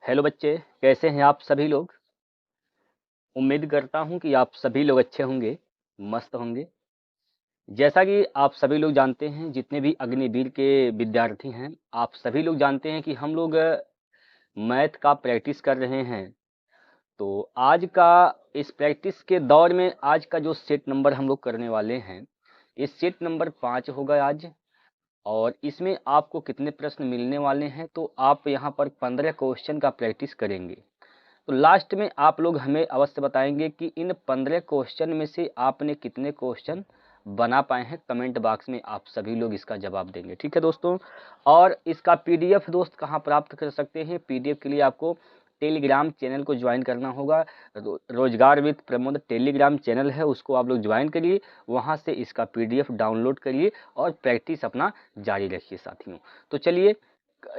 Hello बच्चे, कैसे हैं आप सभी लोग। उम्मीद करता हूं कि आप सभी लोग अच्छे होंगे, मस्त होंगे। जैसा कि आप सभी लोग जानते हैं, जितने भी अग्निवीर के विद्यार्थी हैं, आप सभी लोग जानते हैं कि हम लोग मैथ का प्रैक्टिस कर रहे हैं। तो आज का इस प्रैक्टिस के दौर में आज का जो सेट नंबर हम लोग करने वाले हैं, इस सेट नंबर 5 होगा आज। और इसमें आपको कितने प्रश्न मिलने वाले हैं, तो आप यहाँ पर 15 क्वेश्चन का प्रैक्टिस करेंगे। तो लास्ट में आप लोग हमें अवश्य बताएंगे कि इन 15 क्वेश्चन में से आपने कितने क्वेश्चन बना पाए हैं। कमेंट बॉक्स में आप सभी लोग इसका जवाब देंगे, ठीक है दोस्तों। और इसका पीडीएफ दोस्त कहाँ प्राप्त कर सकते हैं? पीडीएफ के लिए आपको टेलीग्राम चैनल को ज्वाइन करना होगा। रोजगार विद प्रमोद टेलीग्राम चैनल है, उसको आप लोग ज्वाइन करिए, वहाँ से इसका पीडीएफ डाउनलोड करिए और प्रैक्टिस अपना जारी रखिए साथियों। तो चलिए,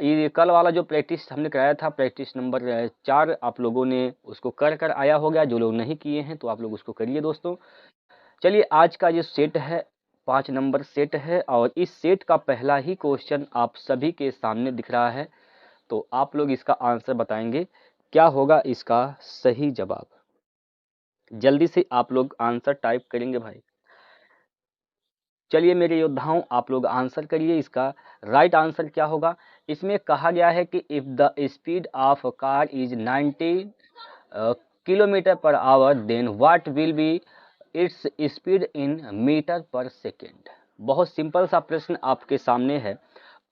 ये कल वाला जो प्रैक्टिस हमने कराया था, प्रैक्टिस नंबर 4, आप लोगों ने उसको कर कर आया होगा। जो लोग नहीं किए हैं तो आप लोग उसको करिए दोस्तों। चलिए, आज का जो सेट है 5 नंबर सेट है, और इस सेट का पहला ही क्वेश्चन आप सभी के सामने दिख रहा है। तो आप लोग इसका आंसर बताएंगे, क्या होगा इसका सही जवाब। जल्दी से आप लोग आंसर टाइप करेंगे भाई। चलिए मेरे योद्धाओं, आप लोग आंसर करिए। इसका राइट आंसर क्या होगा? इसमें कहा गया है कि if the speed of a car is 90 kilometre per hour, then what will be its speed in metre per second. बहुत सिंपल सा प्रश्न आपके सामने है।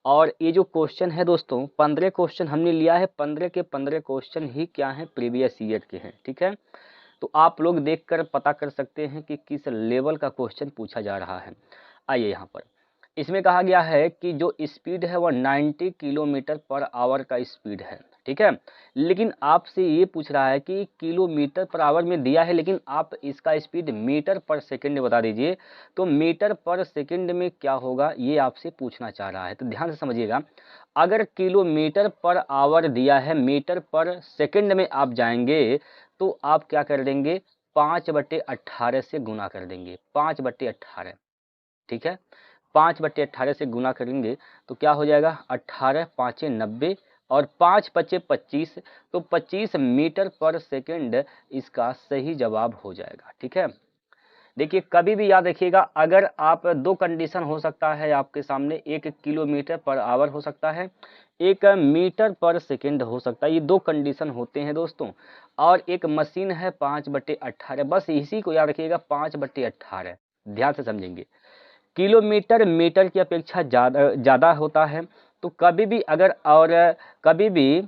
और ये जो क्वेश्चन है दोस्तों, 15 क्वेश्चन हमने लिया है। 15 के 15 क्वेश्चन ही क्या हैं? प्रीवियस ईयर के हैं, ठीक है। तो आप लोग देखकर पता कर सकते हैं कि किस लेवल का क्वेश्चन पूछा जा रहा है। आइए यहाँ पर, इसमें कहा गया है कि जो स्पीड है वह 90 किलोमीटर पर आवर का स्पीड है, ठीक है। लेकिन आपसे ये पूछ रहा है कि किलोमीटर पर आवर में दिया है, लेकिन आप इसका स्पीड मीटर पर सेकंड बता दीजिए। तो मीटर पर सेकंड में क्या होगा, ये आपसे पूछना चाह रहा है। तो ध्यान से समझिएगा, अगर किलोमीटर पर आवर दिया है, मीटर पर सेकंड में आप जाएंगे, तो आप क्या कर देंगे? 5/18 से गुना कर देंगे। 5/18, ठीक है। 5/18 से गुना करेंगे तो क्या हो जाएगा? 18 5 90 और 5 5 25, तो 25 मीटर पर सेकंड इसका सही जवाब हो जाएगा, ठीक है। देखिए, कभी भी याद रखिएगा, अगर आप दो कंडीशन हो सकता है आपके सामने, एक किलोमीटर पर आवर हो सकता है, एक मीटर पर सेकंड हो सकता है। ये दो कंडीशन होते हैं दोस्तों। और एक मशीन है 5/18, बस इसी को याद रखिएगा, 5/18। ध्यान से समझेंगे, किलोमीटर मीटर की अपेक्षा ज़्यादा होता है। तो कभी भी अगर, और कभी भी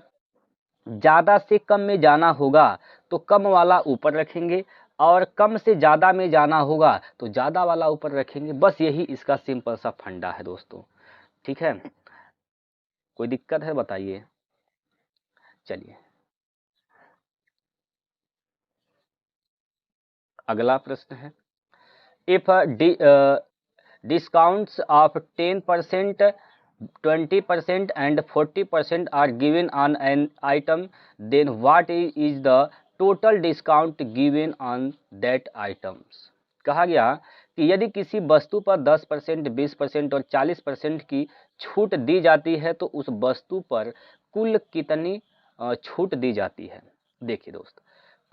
ज़्यादा से कम में जाना होगा तो कम वाला ऊपर रखेंगे, और कम से ज़्यादा में जाना होगा तो ज़्यादा वाला ऊपर रखेंगे। बस यही इसका सिंपल सा फंडा है दोस्तों, ठीक है। कोई दिक्कत है बताइए। चलिए, अगला प्रश्न है, if discounts of 10%, 20% and 40% are given on an item, then what is the total discount given on that items। कहा गया कि यदि किसी वस्तु पर 10%, 20% और 40% की छूट दी जाती है, तो उस वस्तु पर कुल कितनी छूट दी जाती है। देखिए दोस्त,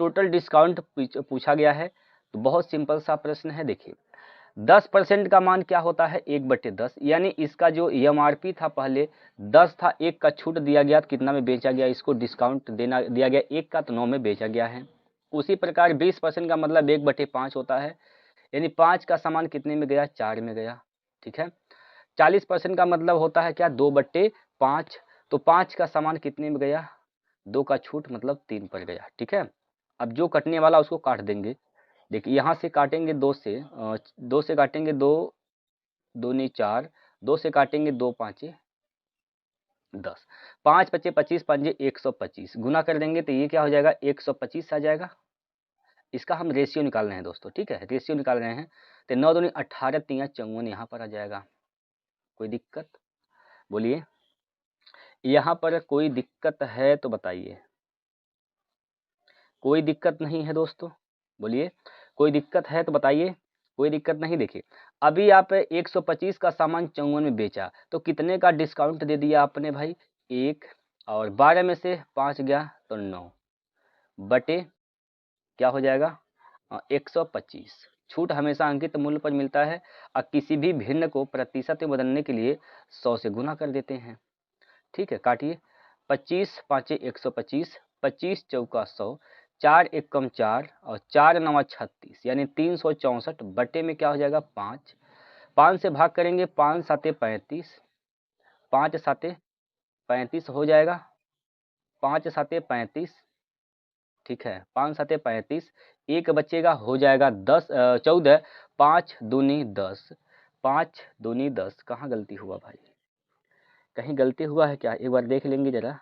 टोटल डिस्काउंट पूछा गया है। तो बहुत सिंपल सा प्रश्न है। देखिए, 10% का मान क्या होता है? 1/10, यानी इसका जो एमआरपी था पहले 10 था, 1 का छूट दिया गया तो कितना में बेचा गया? इसको डिस्काउंट देना दिया गया 1 का, तो 9 में बेचा गया है। उसी प्रकार 20% का मतलब 1/5 होता है, यानी 5 का सामान कितने में गया? 4 में गया, ठीक है। 40% का मतलब होता है क्या? 2/5, तो 5 का सामान कितने में गया? 2 का छूट मतलब 3 पर गया, ठीक है। अब जो कटने वाला उसको काट देंगे। देखिए, यहाँ से काटेंगे 2 से, 2 से काटेंगे 2, 2 नहीं 4, 2 से काटेंगे 2 5 10, 5 5 25 5 125, गुना कर देंगे तो ये क्या हो जाएगा? 125 आ जाएगा। इसका हम रेशियो निकाल रहे हैं दोस्तों, ठीक है, रेशियो निकाल रहे हैं। तो 9 दूनी 18, 3 54 यहाँ पर आ जाएगा। कोई दिक्कत बोलिए, यहाँ पर कोई दिक्कत है तो बताइए। कोई दिक्कत नहीं है दोस्तों, बोलिए कोई दिक्कत है तो बताइए। कोई दिक्कत नहीं। देखिए, अभी आप 125 का सामान 54 में बेचा, तो कितने का डिस्काउंट दे दिया आपने भाई? 1। और 12 में से 5 गया तो 9 बटे क्या हो जाएगा 125। छूट हमेशा अंकित मूल्य पर मिलता है और किसी भी भिन्न को प्रतिशत में बदलने के लिए 100 से गुना कर देते हैं। ठीक है, काटिए। 25 पाँचे 125, 25 चौका 100, 4 एकम 4 और 4 नवा 36 यानी 364 बटे में क्या हो जाएगा 5। 5 से भाग करेंगे, 5 साते 35, 5 साते 35 हो जाएगा, 5 साते 35। ठीक है, 5 साते 35, एक बचेगा हो जाएगा 10 14, 5 दूनी 10, 5 दूनी 10। कहाँ गलती हुआ भाई, कहीं गलती हुआ है क्या, एक बार देख लेंगे जरा।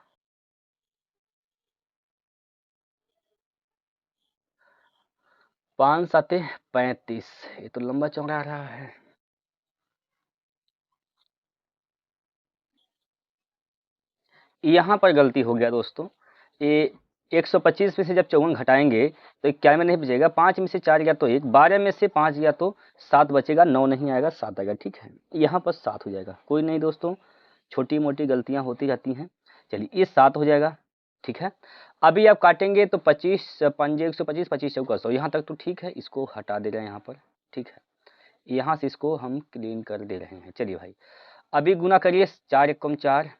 5 साते 35, ये तो लंबा चौड़ा आ रहा है। यहाँ पर गलती हो गया दोस्तों, ये 125 में से जब 54 घटाएंगे तो 91 में नहीं बचेगा, 5 में से 4 गया तो 1, 12 में से 5 गया तो 7 बचेगा, 9 नहीं आएगा 7 आएगा। ठीक है, यहाँ पर 7 हो जाएगा, कोई नहीं दोस्तों, छोटी मोटी गलतियाँ होती रहती हैं। चलिए ये 7 हो जाएगा। ठीक है, अभी आप काटेंगे तो 25 पंजे 125, 25 चौका 100, यहाँ तक तो ठीक है, इसको हटा दे रहे हैं यहाँ पर। ठीक है, यहाँ से इसको हम क्लीन कर दे रहे हैं। चलिए भाई, अभी गुना करिए, 4 एकम 4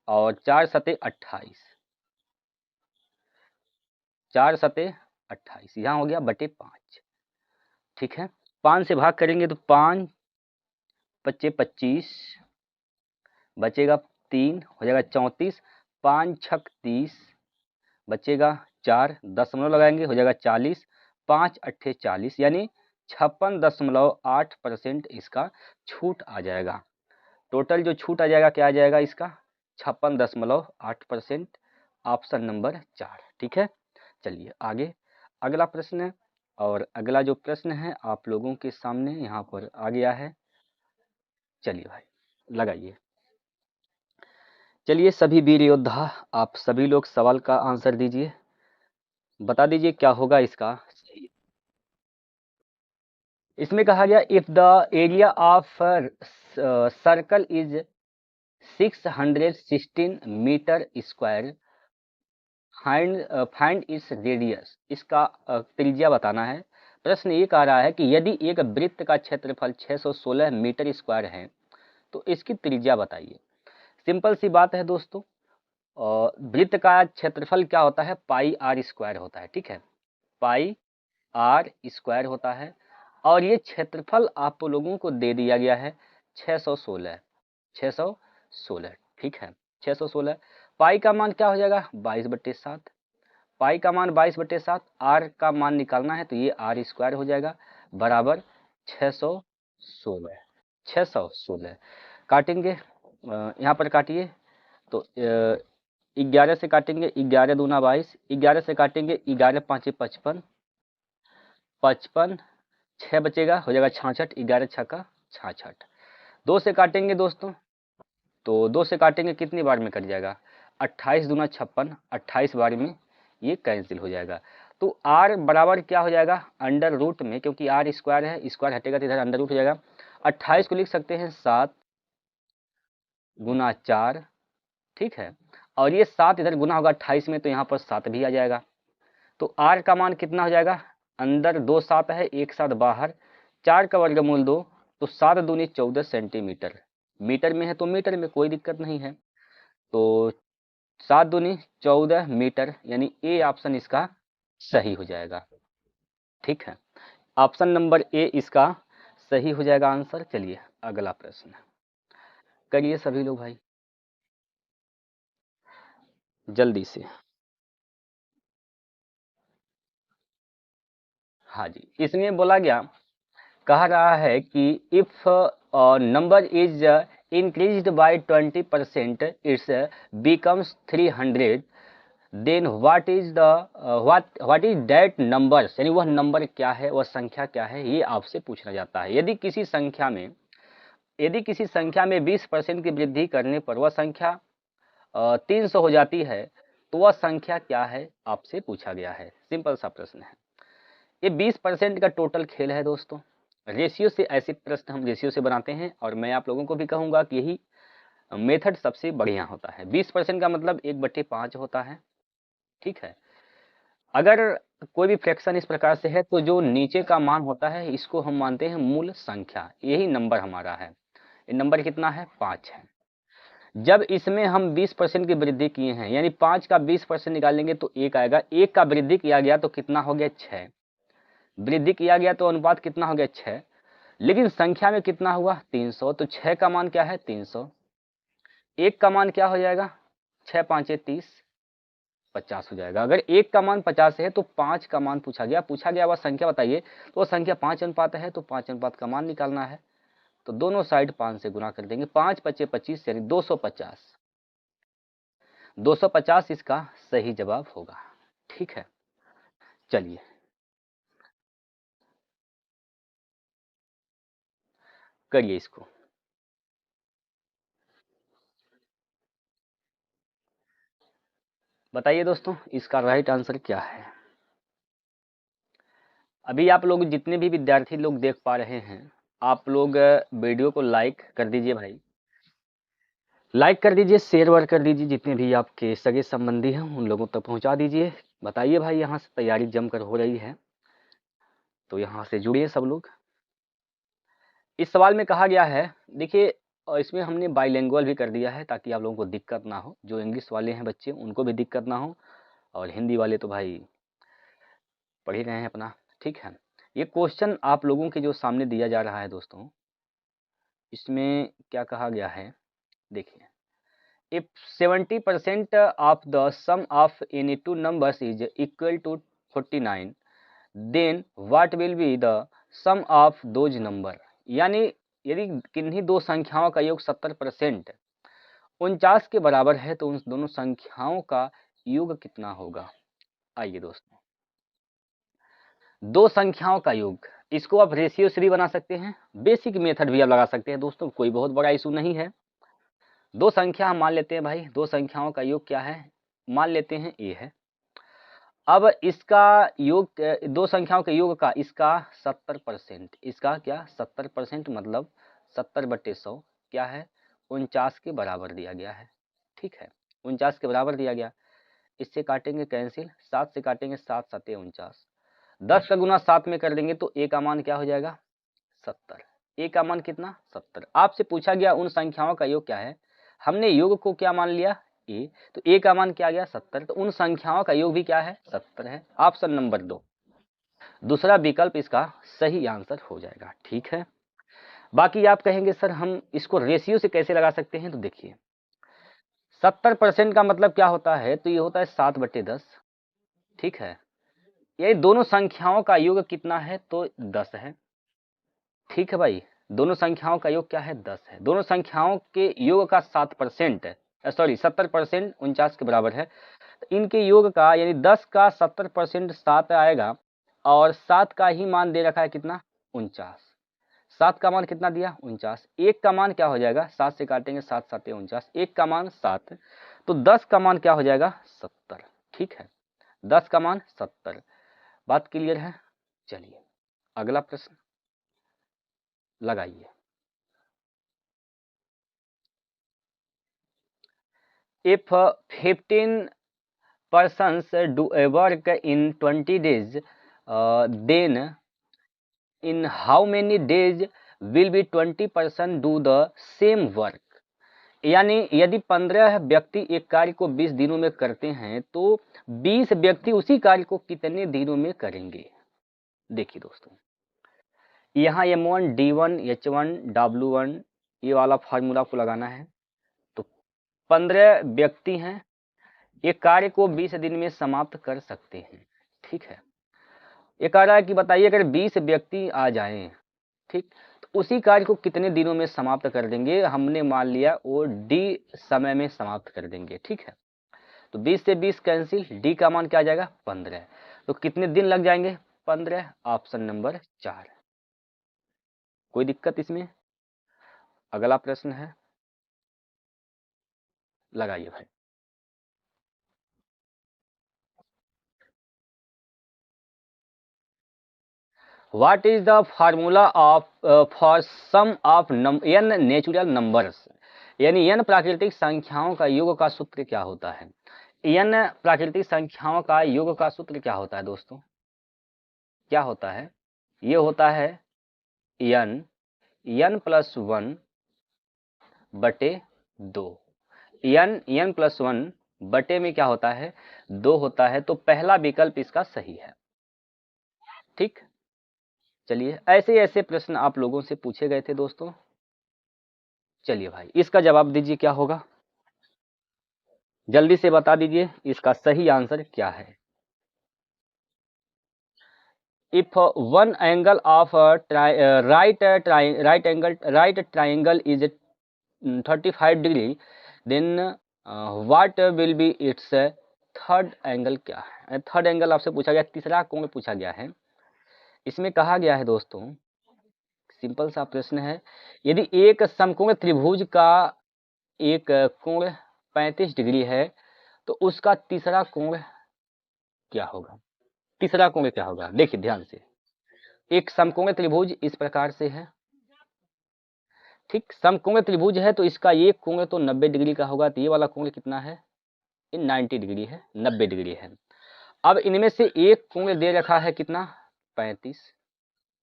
और 4 सते 28, 4 सते 28 यहाँ हो गया बटे 5। ठीक है, 5 से भाग करेंगे तो 5 पच्चे 25 बचेगा 3 हो जाएगा 34, 5 छक 30 बचेगा 4, दशमलव लगाएंगे हो जाएगा 40, 5 अट्ठे 40 यानी 56.8% इसका छूट आ जाएगा। टोटल जो छूट आ जाएगा क्या आ जाएगा इसका 56.8%, ऑप्शन नंबर 4। ठीक है, चलिए आगे अगला प्रश्न है, और अगला जो प्रश्न है आप लोगों के सामने यहाँ पर आ गया है। चलिए भाई लगाइए। चलिए सभी वीर योद्धा, आप सभी लोग सवाल का आंसर दीजिए, बता दीजिए क्या होगा इसका। इसमें कहा गया if the area of circle is 616 metre square, find इस रेडियस, इसका त्रिज्या बताना है। प्रश्न ये कह रहा है कि यदि एक वृत्त का क्षेत्रफल 616 मीटर स्क्वायर है तो इसकी त्रिज्या बताइए। सिंपल सी बात है दोस्तों, वृत्त का क्षेत्रफल क्या होता है, पाई आर स्क्वायर होता है। ठीक है, पाई आर स्क्वायर होता है, और ये क्षेत्रफल आप लोगों को दे दिया गया है 616, 616। ठीक है, 616, पाई का मान क्या हो जाएगा 22/7, पाई का मान 22/7, आर का मान निकालना है तो ये आर स्क्वायर हो जाएगा बराबर 616, 616। काटेंगे, यहाँ पर काटिए तो 11 से काटेंगे, 11 दूना 22, 11 से काटेंगे 11 पाँचे 55, 55 6 बचेगा हो जाएगा 66, 11 छक्का 66। 2 से काटेंगे दोस्तों तो 2 से काटेंगे कितनी बार में कट जाएगा 28 दूना 56, 28 बार में ये कैंसिल हो जाएगा। तो r बराबर क्या हो जाएगा अंडर रूट में, क्योंकि r स्क्वायर है, स्क्वायर हटेगा तो इधर अंडर रूट हो जाएगा। 28 को लिख सकते हैं 7 गुना 4। ठीक है, और ये 7 इधर गुना होगा 28 में तो यहाँ पर 7 भी आ जाएगा। तो r का मान कितना हो जाएगा, अंदर 2 7 है, एक साथ बाहर 4 का वर्गमूल 2, तो 7 दूनी 14 सेंटीमीटर, मीटर में है तो मीटर में कोई दिक्कत नहीं है, तो 7 दूनी 14 मीटर यानी ए ऑप्शन इसका सही हो जाएगा। ठीक है, ऑप्शन नंबर ए इसका सही हो जाएगा आंसर। चलिए अगला प्रश्न करिए सभी लोग भाई जल्दी से। हाँ जी, इसमें बोला गया, कह रहा है कि if number is increased by 20% it's becomes 300, then what is the what is that number, यानी वह नंबर क्या है, वह संख्या क्या है, ये आपसे पूछना जाता है। यदि किसी संख्या में 20% की वृद्धि करने पर वह संख्या 300 हो जाती है तो वह संख्या क्या है, आपसे पूछा गया है। सिंपल सा प्रश्न है, ये 20% का टोटल खेल है दोस्तों। रेशियो से ऐसे प्रश्न हम रेशियो से बनाते हैं, और मैं आप लोगों को भी कहूंगा कि यही मेथड सबसे बढ़िया होता है। 20% का मतलब 1/5 होता है, ठीक है। अगर कोई भी फ्रैक्शन इस प्रकार से है तो जो नीचे का मान होता है इसको हम मानते हैं मूल संख्या, यही नंबर हमारा है। ये नंबर कितना है? 5 है। जब इसमें हम 20% की वृद्धि किए हैं, यानी 5 का 20% निकालेंगे तो 1 आएगा। 1 का वृद्धि किया गया तो कितना हो गया? 6। वृद्धि किया गया तो अनुपात कितना हो गया? 6। लेकिन संख्या में कितना हुआ? 300। तो 6 का मान क्या है? 300। 1 का मान क्या हो जाएगा? 6 5 30, 50 हो जाएगा। अगर 1 का मान 50 है तो 5 का मान पूछा गया वह संख्या बताइए, तो वह संख्या 5 अनुपात है, तो 5 अनुपात का मान निकालना है। तो दोनों साइड 5 से गुना कर देंगे। 5 5 25 यानी 250। 250 इसका सही जवाब होगा, ठीक है। चलिए करिए इसको। बताइए दोस्तों इसका राइट आंसर क्या है। अभी आप लोग जितने भी विद्यार्थी लोग देख पा रहे हैं, आप लोग वीडियो को लाइक कर दीजिए भाई, लाइक कर दीजिए, शेयर वर्क कर दीजिए, जितने भी आपके सगे संबंधी हैं उन लोगों तक पहुंचा दीजिए। बताइए भाई, यहाँ से तैयारी जमकर हो रही है, तो यहाँ से जुड़िए सब लोग। इस सवाल में कहा गया है, देखिए इसमें हमने बाइलिंगुअल भी कर दिया है ताकि आप लोगों को दिक्कत ना हो। जो इंग्लिश वाले हैं बच्चे उनको भी दिक्कत ना हो, और हिंदी वाले तो भाई पढ़ ही रहे हैं अपना, ठीक है। ये क्वेश्चन आप लोगों के जो सामने दिया जा रहा है दोस्तों, इसमें क्या कहा गया है, देखिए। If 70% of the sum of any two numbers is equal to 49, then what will be the sum of those number? यानी यदि किन्हीं दो संख्याओं का योग 70% 49 के बराबर है तो उन दोनों संख्याओं का योग कितना होगा। आइए दोस्तों, दो संख्याओं का योग, इसको आप रेशियो से भी बना सकते हैं, बेसिक मेथड भी आप लगा सकते हैं दोस्तों, कोई बहुत बड़ा इशू नहीं है। दो संख्या हम मान लेते हैं भाई, दो संख्याओं का योग क्या है, मान लेते हैं ए है। अब इसका योग, दो संख्याओं के योग का इसका 70%, इसका क्या 70% मतलब 70/100 क्या है 49 के बराबर दिया गया है, ठीक है। 49 के बराबर दिया गया, इससे काटेंगे कैंसिल, 7 से काटेंगे 7 7 49, 10 का गुना 7 में कर देंगे तो ए का मान क्या हो जाएगा 70। ए का मान कितना 70। आपसे पूछा गया उन संख्याओं का योग क्या है, हमने योग को क्या मान लिया ए, तो ए का मान क्या गया 70, तो उन संख्याओं का योग भी क्या है 70 है। ऑप्शन नंबर 2 दूसरा विकल्प इसका सही आंसर हो जाएगा, ठीक है। बाकी आप कहेंगे सर हम इसको रेशियो से कैसे लगा सकते हैं, तो देखिए 70% का मतलब क्या होता है, तो ये होता है 7/10, ठीक है। ये दोनों संख्याओं का योग कितना है, तो 10 है, ठीक है भाई। दोनों संख्याओं का योग क्या है 10 है। दोनों संख्याओं के योग का 7% सॉरी 70% 49 के बराबर है, तो इनके योग का यानी 10 का 70% 7 आएगा, और 7 का ही मान दे रखा है कितना 49। 7 का मान कितना दिया 49। एक का मान क्या हो जाएगा, 7 से काटेंगे 7 7 49, एक का मान 7, तो 10 का मान क्या हो जाएगा 70, ठीक है। 10 का मान 70। बात क्लियर है। चलिए अगला प्रश्न लगाइए। If 15 persons do a work in 20 days, then in how many days will be 20% do the same work? यानी यदि 15 व्यक्ति एक कार्य को 20 दिनों में करते हैं तो 20 व्यक्ति उसी कार्य को कितने दिनों में करेंगे। देखिए दोस्तों, यहाँ M1 D1 H1 W1 ये वाला फार्मूला को लगाना है। तो 15 व्यक्ति हैं, ये कार्य को 20 दिन में समाप्त कर सकते हैं, ठीक है। ये कह रहा है कि बताइए अगर 20 व्यक्ति आ जाएं, ठीक, तो उसी कार्य को कितने दिनों में समाप्त कर देंगे। हमने मान लिया वो डी समय में समाप्त कर देंगे, ठीक है। तो 20 से 20 कैंसिल, डी का मान क्या आ जाएगा 15, तो कितने दिन लग जाएंगे 15। Option number 4। कोई दिक्कत इसमें। अगला प्रश्न है, लगाइए भाई। What is the formula of for sum of n natural numbers? यानी n प्राकृतिक संख्याओं का योग का सूत्र क्या होता है? n प्राकृतिक संख्याओं का योग का सूत्र क्या होता है दोस्तों? क्या होता है? ये होता है n प्लस 1 बटे 2। n प्लस 1 बटे में क्या होता है? 2 होता है, तो पहला विकल्प इसका सही है। ठीक, चलिए ऐसे ऐसे प्रश्न आप लोगों से पूछे गए थे दोस्तों। चलिए भाई, इसका जवाब दीजिए क्या होगा, जल्दी से बता दीजिए इसका सही आंसर क्या है। If one angle of right triangle is 35 degree, then what will be its third angle क्या है? थर्ड एंगल आपसे पूछा गया, तीसरा कोण पूछा गया है। इसमें कहा गया है दोस्तों, सिंपल सा प्रश्न है, यदि एक समकोण त्रिभुज का एक कोण 35 डिग्री है तो उसका तीसरा कोण क्या होगा? तीसरा कोण क्या होगा? देखिए ध्यान से, एक समकोण त्रिभुज इस प्रकार से है, ठीक, समकोण त्रिभुज है तो इसका एक कोण तो 90 डिग्री का होगा, तो ये वाला कोण कितना है? ये 90 डिग्री है, 90 डिग्री है। अब इनमें से एक कोण दे रखा है कितना? 35।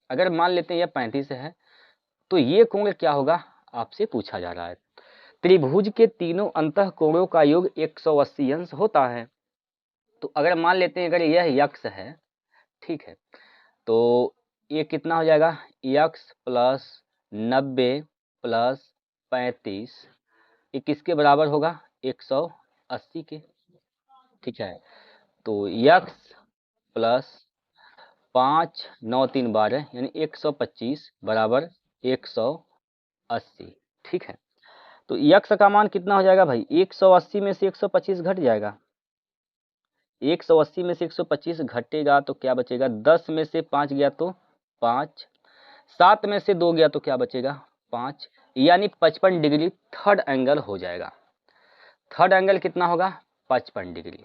अगर मान लेते हैं यह 35 है, तो ये कोण क्या होगा आपसे पूछा जा रहा है। त्रिभुज के तीनों अंतः कोणों का योग 180 अंश होता है। तो अगर मान लेते हैं अगर यह यक्स है, ठीक है, तो ये कितना हो जाएगा? यक्स प्लस 90 प्लस 35, ये किसके बराबर होगा? 180 के। ठीक है, तो यक्स प्लस 5 9 3 12 यानी 125 बराबर 180। ठीक है, तो यक्स का मान कितना हो जाएगा भाई? 180 में से 125 घट जाएगा, 180 में से 125 घटेगा तो क्या बचेगा? 10 में से 5 गया तो 5, 7 में से 2 गया तो क्या बचेगा? 5, यानी 55 डिग्री थर्ड एंगल हो जाएगा। थर्ड एंगल कितना होगा? 55 डिग्री।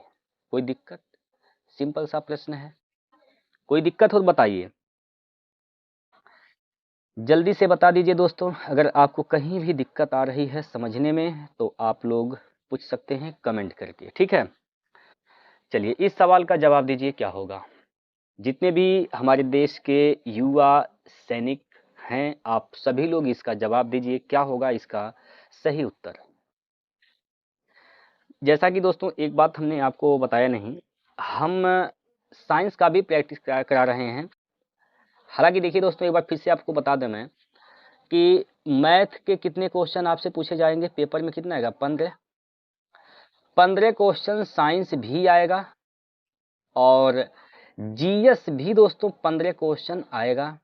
कोई दिक्कत? सिंपल सा प्रश्न है, कोई दिक्कत हो तो बताइए, जल्दी से बता दीजिए दोस्तों। अगर आपको कहीं भी दिक्कत आ रही है समझने में तो आप लोग पूछ सकते हैं कमेंट करके, ठीक है। चलिए इस सवाल का जवाब दीजिए क्या होगा। जितने भी हमारे देश के युवा सैनिक हैं, आप सभी लोग इसका जवाब दीजिए क्या होगा इसका सही उत्तर। जैसा कि दोस्तों एक बात हमने आपको बताया नहीं, हम साइंस का भी प्रैक्टिस करा रहे हैं। हालांकि देखिए दोस्तों, एक बार फिर से आपको बता दें मैं कि मैथ के कितने क्वेश्चन आपसे पूछे जाएंगे पेपर में? कितना आएगा? 15 क्वेश्चन साइंस भी आएगा और जीएस भी दोस्तों 15 क्वेश्चन आएगा,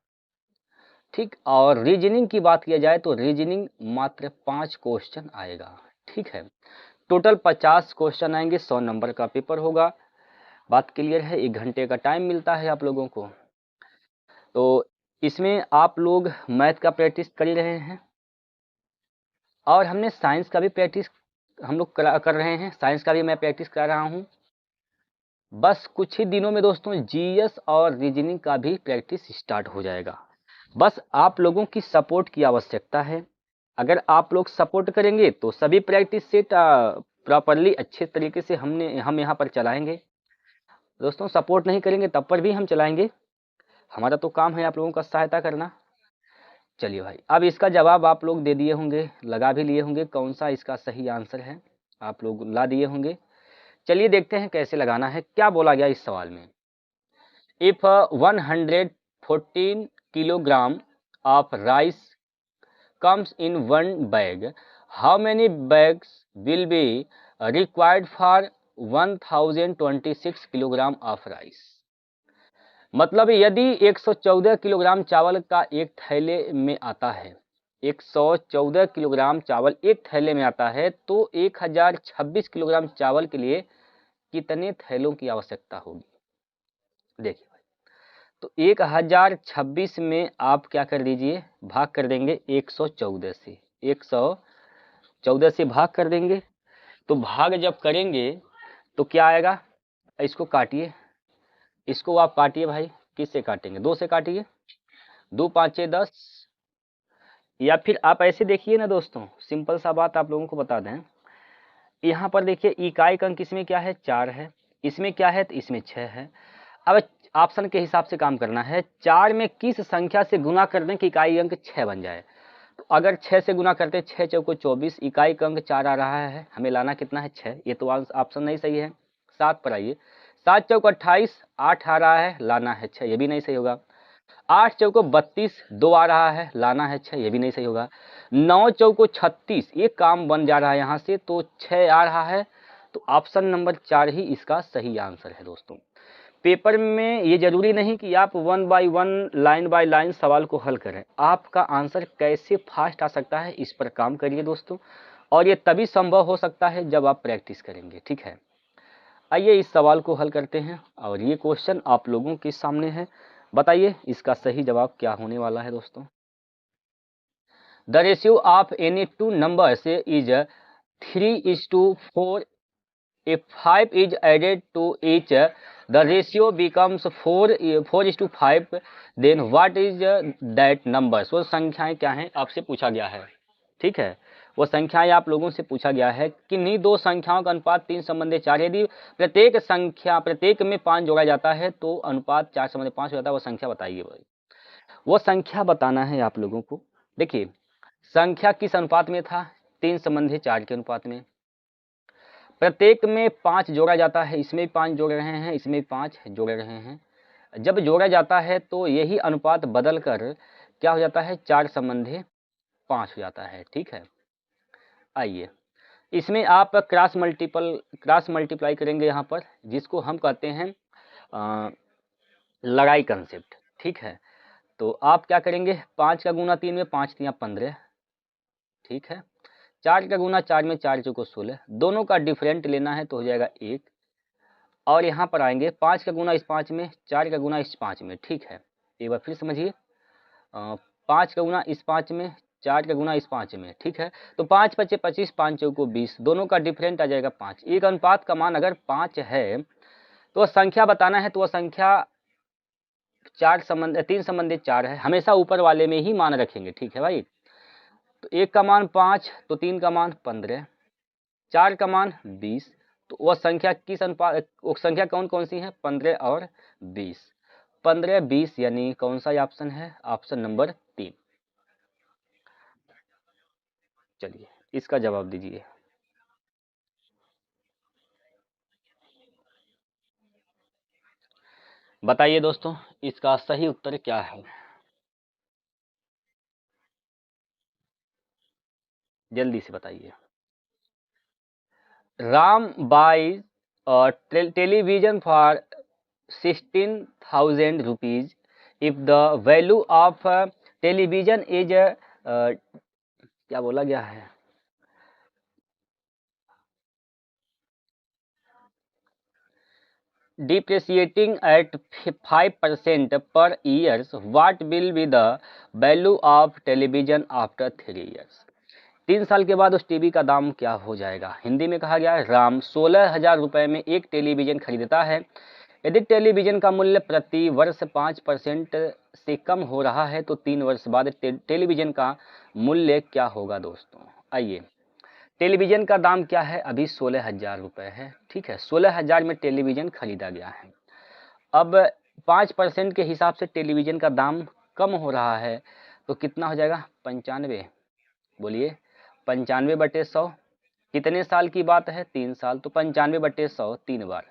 ठीक। और रीजनिंग की बात किया जाए तो रीजनिंग मात्र 5 क्वेश्चन आएगा, ठीक है। टोटल 50 क्वेश्चन आएंगे, 100 नंबर का पेपर होगा। बात क्लियर है? 1 घंटे का टाइम मिलता है आप लोगों को, तो इसमें आप लोग मैथ का प्रैक्टिस कर रहे हैं और हमने साइंस का भी प्रैक्टिस हम लोग कर रहे हैं, साइंस का भी मैं प्रैक्टिस करा रहा हूँ। बस कुछ ही दिनों में दोस्तों जीएस और रीजनिंग का भी प्रैक्टिस स्टार्ट हो जाएगा। बस आप लोगों की सपोर्ट की आवश्यकता है। अगर आप लोग सपोर्ट करेंगे तो सभी प्रैक्टिस सेट प्रॉपरली अच्छे तरीके से हम यहाँ पर चलाएंगे। दोस्तों सपोर्ट नहीं करेंगे तब पर भी हम चलाएंगे, हमारा तो काम है आप लोगों का सहायता करना। चलिए भाई, अब इसका जवाब आप लोग दे दिए होंगे, लगा भी लिए होंगे कौन सा इसका सही आंसर है, आप लोग ला दिए होंगे। चलिए देखते हैं कैसे लगाना है। क्या बोला गया इस सवाल में? If 114 kilogram of rice comes in one bag, how many bags will be required for 1026 kilogram of rice? मतलब यदि 114 किलोग्राम चावल का एक थैले में आता है, 114 किलोग्राम चावल एक थैले में आता है, तो 1026 किलोग्राम चावल के लिए कितने थैलों की आवश्यकता होगी? देखिए भाई, तो 1026 में आप क्या कर दीजिए, भाग कर देंगे 114 से, 114 से भाग कर देंगे। तो भाग जब करेंगे तो क्या आएगा? इसको काटिए, इसको आप काटिए भाई। किससे काटेंगे? 2 से काटिए, 2 5 10, या फिर आप ऐसे देखिए ना दोस्तों, सिंपल सा बात आप लोगों को बता दें, यहाँ पर देखिए इकाई का अंक इसमें क्या है 4 है, इसमें क्या है तो इसमें 6 है। अब ऑप्शन के हिसाब से काम करना है, 4 में किस संख्या से गुना कर दें कि इकाई अंक 6 बन जाए। तो अगर 6 से गुना करते हैं, 6 चौको 24, इकाई का अंक 4 आ रहा है, हमें लाना कितना है 6, ये तो ऑप्शन नहीं सही है। 7 पर आइए, 7 चौको 28, 8 आ रहा है, लाना है 6, ये भी नहीं सही होगा। 8 चौको 32, 2 आ रहा है, लाना है 6, ये भी नहीं सही होगा। 9 चौको 36, ये काम बन जा रहा है यहाँ से, तो 6 आ रहा है, तो ऑप्शन नंबर 4 ही इसका सही आंसर है दोस्तों। पेपर में ये जरूरी नहीं कि आप 1 बाय 1 लाइन बाय लाइन सवाल को हल करें, आपका आंसर कैसे फास्ट आ सकता है इस पर काम करिए दोस्तों, और ये तभी संभव हो सकता है जब आप प्रैक्टिस करेंगे, ठीक है। आइए इस सवाल को हल करते हैं, और ये क्वेश्चन आप लोगों के सामने है, बताइए इसका सही जवाब क्या होने वाला है दोस्तों। The ratio of any two numbers is 3:4. If 5 is added to each, the ratio becomes 4:5. Then what is that number? वो संख्याएं क्या हैं आपसे पूछा गया है, ठीक है। वो संख्याएं आप लोगों से पूछा गया है, किन्हीं दो संख्याओं का अनुपात 3:4। यदि प्रत्येक में 5 जोड़ा जाता है तो अनुपात 4:5 हो जाता है। वो संख्या बताइए भाई, वो संख्या बताना है आप लोगों को। देखिए संख्या किस अनुपात में था, 3:4 के अनुपात में। प्रत्येक में 5 जोड़ा जाता है, इसमें 5 जोड़ रहे हैं, इसमें 5 जोड़ रहे हैं। जब जोड़ा जाता है तो यही अनुपात बदल कर क्या हो जाता है, 4:5 हो जाता है, ठीक है। आइए इसमें आप क्रॉस मल्टीप्लाई करेंगे यहाँ पर, जिसको हम कहते हैं लड़ाई कंसेप्ट, ठीक है। तो आप क्या करेंगे, 5 का गुना 3 में 5 3 15, ठीक है। 4 का गुना 4 में 4 चौको 16, दोनों का डिफरेंट लेना है तो हो जाएगा 1। और यहाँ पर आएंगे 5 का गुना इस 5 में, 4 का गुना इस 5 में, ठीक है। एक बार फिर समझिए, 5 का गुना इस 5 में, 4 का गुना इस 5 में, ठीक है। तो 5 5 25, 5 चौको 20, दोनों का डिफरेंट आ जाएगा 5। एक अनुपात का मान अगर 5 है तो संख्या बताना है, तो वह संख्या 3:4 है, हमेशा ऊपर वाले में ही मान रखेंगे, ठीक है भाई। तो 1 का मान 5, तो 3 का मान 15, 4 का मान 20, तो वह संख्या किस अनुपात, वो संख्या कौन कौन सी है, 15 और 20। 15 20 यानी कौन सा ऑप्शन है, ऑप्शन नंबर 3। चलिए इसका जवाब दीजिए। बताइए दोस्तों इसका सही उत्तर क्या है, जल्दी से बताइए। Ram buys television for 16,000 rupees if the value of television is क्या बोला गया है, depreciating at 5% per year, what will be the value of television after 3 years? 3 साल के बाद उस टीवी का दाम क्या हो जाएगा। हिंदी में कहा गया है, राम 16,000 रुपए में एक टेलीविजन खरीदता है। यदि टेलीविजन का मूल्य प्रति वर्ष 5% से कम हो रहा है तो 3 वर्ष बाद टेलीविजन का मूल्य क्या होगा दोस्तों। आइए टेलीविजन का दाम क्या है, अभी 16,000 रुपए है, ठीक है। 16,000 में टेलीविजन खरीदा गया है। अब 5% के हिसाब से टेलीविजन का दाम कम हो रहा है तो कितना हो जाएगा, 95। बोलिए 95/100, कितने साल की बात है, 3 साल, तो 95/100 3 बार,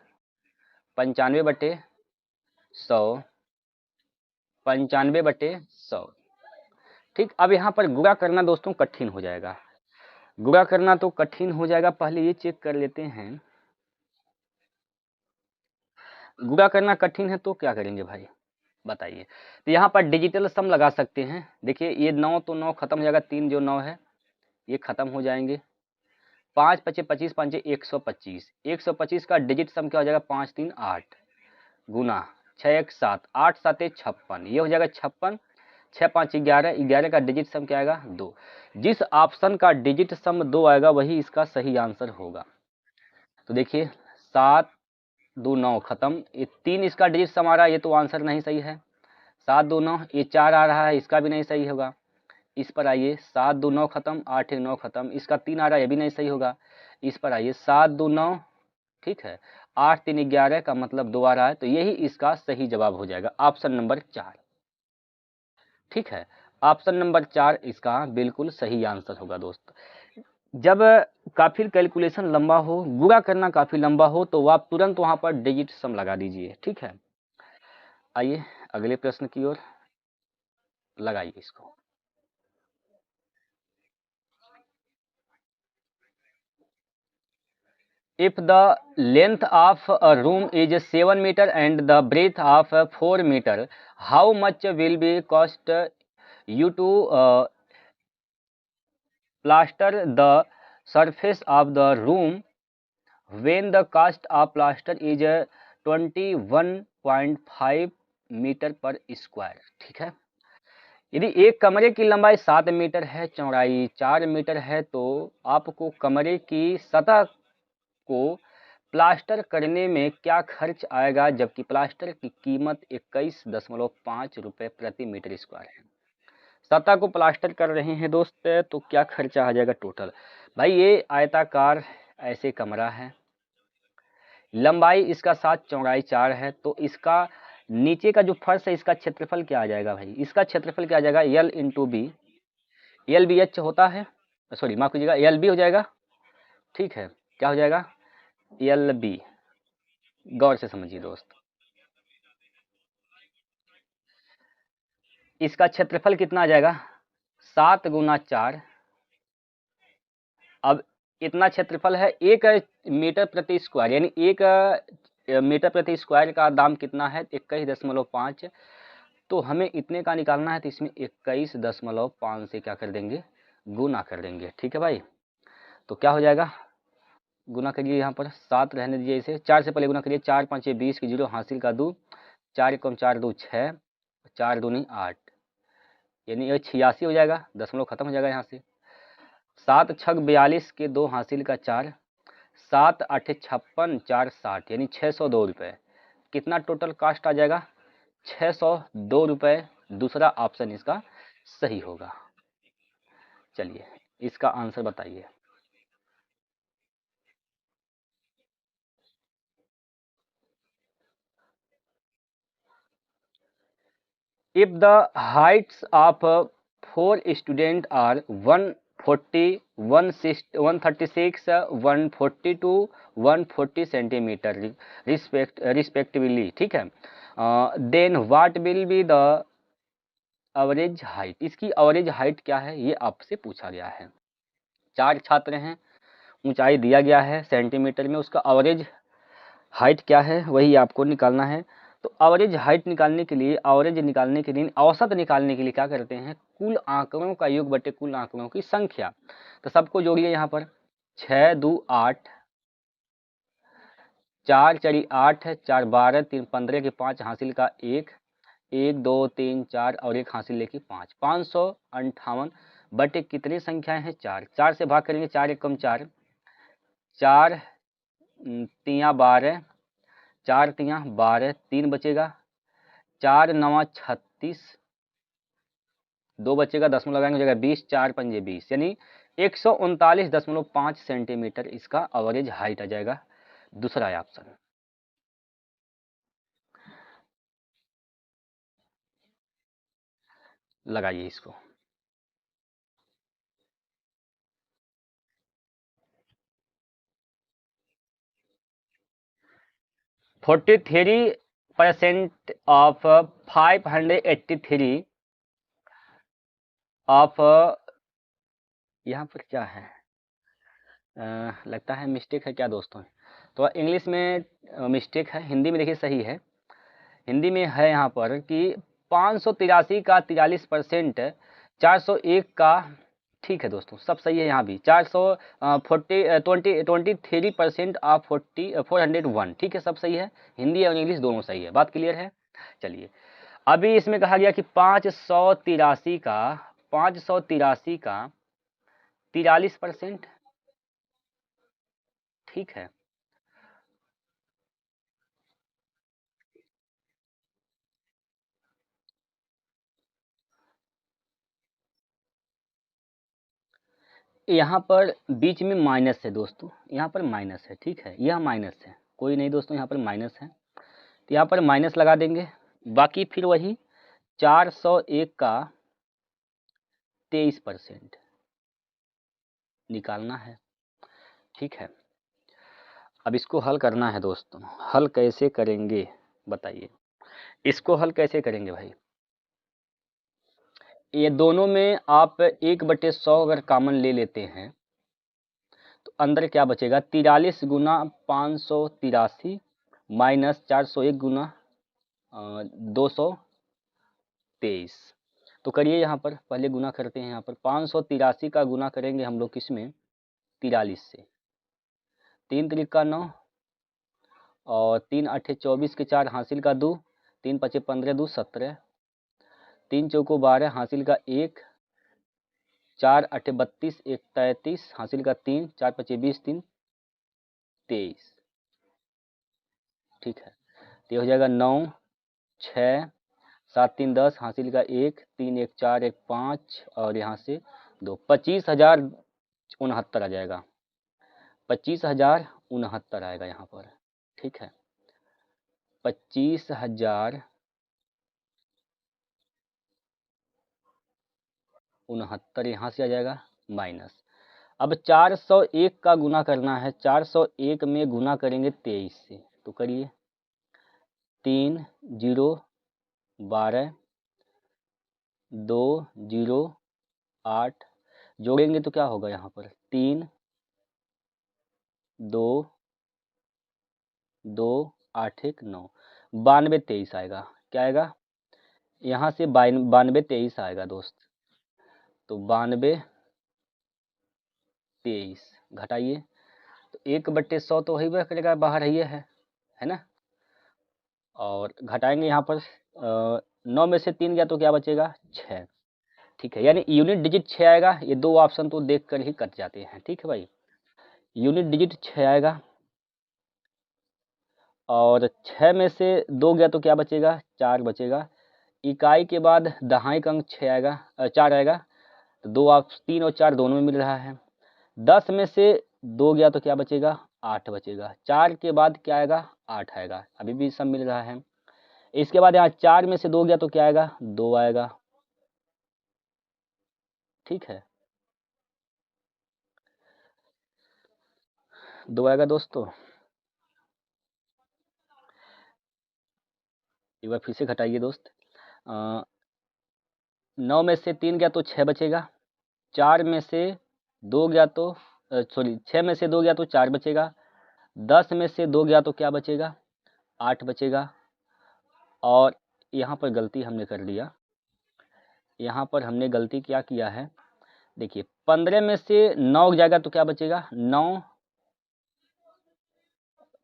95/100, 95/100, ठीक। अब यहाँ पर गुणा करना दोस्तों कठिन हो जाएगा, गुणा करना तो कठिन हो जाएगा। पहले ये चेक कर लेते हैं, गुणा करना कठिन है तो क्या करेंगे भाई बताइए। तो यहाँ पर डिजिटल सम लगा सकते हैं। देखिए ये 9 तो 9 खत्म हो जाएगा, 3 जो 9 है ये खत्म हो जाएंगे। 5 5 25 5 125, 125 का डिजिट सम क्या हो जाएगा, 5 3 8 गुना 6 1 7, 8 7 56, ये हो जाएगा 56, 6 5 11, 11 का डिजिट सम क्या आएगा 2। जिस ऑप्शन का डिजिट सम 2 आएगा वही इसका सही आंसर होगा। तो देखिए 7 2 9 खत्म, ये 3 इसका डिजिट सम आ रहा है, ये तो आंसर नहीं सही है। 7 2 9, ये 4 आ रहा है, इसका भी नहीं सही होगा। इस पर आइए, 7 2 9 खत्म, 8 1 9 खत्म, इसका 3 आ रहा है, ये भी नहीं सही होगा। इस पर आइए, 7 2 9, ठीक है, 8 3 11 का मतलब 2 आ रहा है, तो यही इसका सही जवाब हो जाएगा, ऑप्शन नंबर 4। ठीक है, ऑप्शन नंबर 4 इसका बिल्कुल सही आंसर होगा दोस्त। जब काफी कैलकुलेशन लंबा हो, गुणा करना काफी लंबा हो, तो आप तुरंत वहां पर डिजिट सम लगा दीजिए। ठीक है, आइए अगले प्रश्न की ओर, लगाइए इसको। If the length of a room is 7 meter and the breadth of 4 meter, how much will be cost you to plaster the surface of the room when the cost of plaster is 21.5 metre पर square. ठीक है, यदि एक कमरे की लंबाई 7 metre है, चौड़ाई 4 मीटर है, तो आपको कमरे की सतह को प्लास्टर करने में क्या खर्च आएगा, जबकि प्लास्टर की कीमत 21.5 रुपये प्रति मीटर स्क्वायर है। सतह को प्लास्टर कर रहे हैं दोस्त, तो क्या खर्चा आ जाएगा टोटल। भाई ये आयताकार ऐसे कमरा है, लंबाई इसका 7, चौड़ाई 4 है, तो इसका नीचे का जो फर्श है इसका क्षेत्रफल क्या आ जाएगा भाई, इसका क्षेत्रफल क्या आ जाएगा, L into B. L B H होता है, सॉरी माफ कीजिएगा, एल बी हो जाएगा। ठीक है, क्या हो जाएगा, एल बी। गौर से समझिए दोस्त, इसका क्षेत्रफल कितना आ जाएगा, 7 गुना 4। अब इतना क्षेत्रफल है, 1 मीटर प्रति स्क्वायर, यानी 1 मीटर प्रति स्क्वायर का दाम कितना है, 21.5। तो हमें इतने का निकालना है, तो इसमें 21.5 से क्या कर देंगे, गुना कर देंगे। ठीक है भाई, तो क्या हो जाएगा, गुना करिए, यहाँ पर 7 रहने दीजिए, इसे 4 से पहले गुना करिए, 4 5 20 की 0 हासिल का 2, 4 1 4 2 6, 4 दूनी 8, यानी ये 86 हो जाएगा, दशमलव खत्म हो जाएगा यहाँ से। 7 छक 42 के 2 हासिल का 4, 7 8 56, 4 60, यानी 602 रुपये। कितना टोटल कास्ट आ जाएगा, 602 रुपये। दूसरा ऑप्शन इसका सही होगा। चलिए इसका आंसर बताइए। If the heights of 4 students are 140, 136, 142, 140 centimetre respectively, ठीक है, then what will be the average height, इसकी एवरेज हाइट क्या है, ये आपसे पूछा गया है। 4 छात्र हैं, ऊंचाई दिया गया है सेंटीमीटर में, उसका एवरेज हाइट क्या है वही आपको निकालना है। तो एवरेज हाइट निकालने के लिए, एवरेज निकालने के लिए, औसत निकालने के लिए क्या करते हैं, कुल आंकड़ों का योग बटे कुल आंकड़ों की संख्या। तो सबको जोड़िए यहाँ पर, 6 2 8, 4 4 8, 4 12, 3 15 के 5 हासिल का 1, 1 2 3 4 और 1 हासिल लेके 5, 558 बटे कितनी संख्याएं हैं, 4। 4 से भाग करेंगे, 4 1 4, 4 तिया 12, 4 तिया 12, 3 बचेगा, 4 9 36, 2 बचेगा, दशमलव लगाएंगे, हो जाएगा 20, 4 पंजे 20, यानी 139.5 सेंटीमीटर इसका एवरेज हाइट आ जाएगा। दूसरा ऑप्शन लगाइए इसको। 43% ऑफ 583 ऑफ, यहाँ पर क्या है, लगता है मिस्टेक है क्या दोस्तों, तो इंग्लिश में मिस्टेक है, हिंदी में देखिए सही है। हिंदी में है यहाँ पर कि 583 का 43%, 401 का, ठीक है दोस्तों सब सही है, यहाँ भी 23% ऑफ 401, ठीक है सब सही है, हिंदी और इंग्लिश दोनों सही है, बात क्लियर है। चलिए अभी इसमें कहा गया कि 583 का 43%, ठीक है, यहाँ पर बीच में माइनस है दोस्तों, यहाँ पर माइनस है, ठीक है, यह माइनस है, कोई नहीं दोस्तों, यहाँ पर माइनस है, तो यहाँ पर माइनस लगा देंगे। बाकी फिर वही 401 का 23% निकालना है, ठीक है। अब इसको हल करना है दोस्तों, हल कैसे करेंगे बताइए, इसको हल कैसे करेंगे भाई। ये दोनों में आप 1/100 अगर कॉमन ले लेते हैं तो अंदर क्या बचेगा, 43 गुना 583 माइनस 401 गुना 223। तो करिए, यहाँ पर पहले गुना करते हैं। यहाँ पर 583 का गुना करेंगे हम लोग किसमें, 43 से, 3 त्रिका 9 और 3 8 24 के 4 हासिल का 2, 3 5 15 2 17, 3 चौको 12 हासिल का 1, 4 8 32 1 33 हासिल का 3, 4 5 20 3 23, ठीक है। तो ये हो जाएगा 9 6 7 3 10 हासिल का 1, 3 1 4 1 5 और यहाँ से 2, 25,069 आ जाएगा, 25,069 आएगा यहाँ पर, ठीक है। 25,069 यहाँ से आ जाएगा माइनस। अब 401 का गुना करना है, 401 में गुना करेंगे 23 से, तो करिए, 3 0 12 2 0 8 जोड़ेंगे तो क्या होगा, यहाँ पर 3 2 2 8 1 9, 92 23 आएगा, क्या आएगा, यहाँ से 92 23 आएगा दोस्त। तो 92 23 घटाइए, तो 1/100 तो वही करेगा, बाहर है ना। और घटाएंगे यहाँ पर 9 में से 3 गया तो क्या बचेगा, 6, ठीक है। यानी यूनिट डिजिट 6 आएगा। ये दो ऑप्शन तो देख कर ही कट जाते हैं, ठीक है भाई। यूनिट डिजिट 6 आएगा और 6 में से 2 गया तो क्या बचेगा, 4 बचेगा। इकाई के बाद दहाई अंक 6 आएगा, 4 आएगा, तो 2 आप 3 और 4 दोनों में मिल रहा है। 10 में से 2 गया तो क्या बचेगा, 8 बचेगा। 4 के बाद क्या आएगा, 8 आएगा, अभी भी सब मिल रहा है। इसके बाद यहाँ 4 में से 2 गया तो क्या आएगा, 2 आएगा, ठीक है, 2 आएगा दोस्तों। एक बार फिर से घटाइए दोस्त। 9 में से 3 गया तो 6 बचेगा। 4 में से 2 गया तो 6 में से 2 गया तो 4 बचेगा। 10 में से 2 गया तो क्या बचेगा, 8 बचेगा। और यहाँ पर गलती हमने कर लिया, यहाँ पर हमने गलती क्या किया है, देखिए 15 में से 9 जाएगा तो क्या बचेगा, 9,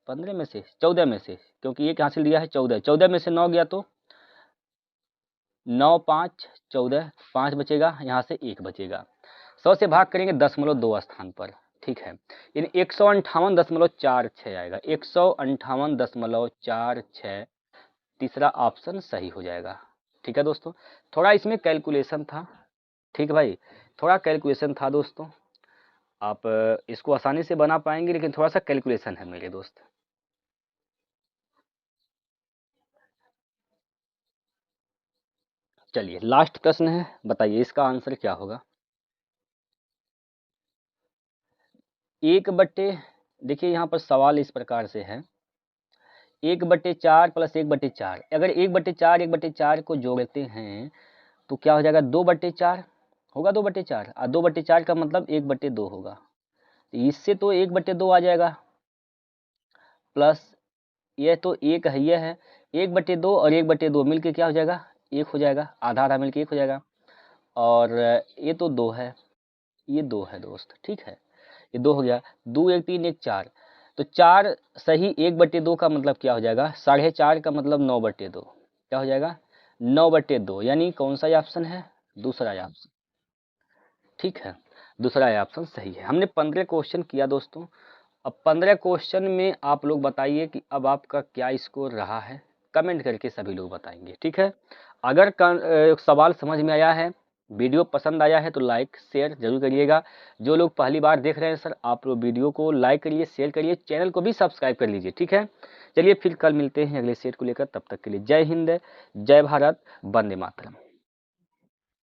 15 में से 14 में से, क्योंकि एक हासिल दिया है 14, 14 में से 9 गया तो 9 5 14, 5 बचेगा, यहाँ से 1 बचेगा। 100 से भाग करेंगे 0.2 स्थान पर, ठीक है, यानी 158.46 आएगा, 158.46, तीसरा ऑप्शन सही हो जाएगा, ठीक है दोस्तों। थोड़ा इसमें कैलकुलेशन था, ठीक है भाई, थोड़ा कैलकुलेशन था दोस्तों। आप इसको आसानी से बना पाएंगे, लेकिन थोड़ा सा कैलकुलेशन है मेरे दोस्त। चलिए लास्ट प्रश्न है, बताइए इसका आंसर क्या होगा। 1/, देखिए यहाँ पर सवाल इस प्रकार से है, 1/4 प्लस 1/4, अगर 1/4 1/4 को जोड़ते हैं तो क्या हो जाएगा, 2/4 होगा, 2/4, और 2/4 का मतलब 1/2 होगा। इससे तो 1/2 आ जाएगा, प्लस ये तो एक है, ये है 1/2 और 1/2 मिलके क्या हो जाएगा, 1 हो जाएगा, आधा आधा मिलके 1 हो जाएगा। और ये तो 2 है, ये 2 है दोस्त, ठीक है, ये 2 हो गया, 2 1 3 1 4, तो 4 सही 1/2 का मतलब क्या हो जाएगा, 4.5 का मतलब 9/2, क्या हो जाएगा 9/2, यानी कौन सा ऑप्शन है, दूसरा ऑप्शन, ठीक है, दूसरा ऑप्शन सही है। हमने 15 क्वेश्चन किया दोस्तों। अब 15 क्वेश्चन में आप लोग बताइए कि अब आपका क्या स्कोर रहा है, कमेंट करके सभी लोग बताएंगे, ठीक है। अगर सवाल समझ में आया है वीडियो पसंद आया है तो लाइक शेयर जरूर करिएगा। जो लोग पहली बार देख रहे हैं सर, आप लोग वीडियो को लाइक करिए, शेयर करिए, चैनल को भी सब्सक्राइब कर लीजिए, ठीक है। चलिए फिर कल मिलते हैं अगले सेट को लेकर, तब तक के लिए जय हिंद, जय भारत, वंदे मातरम।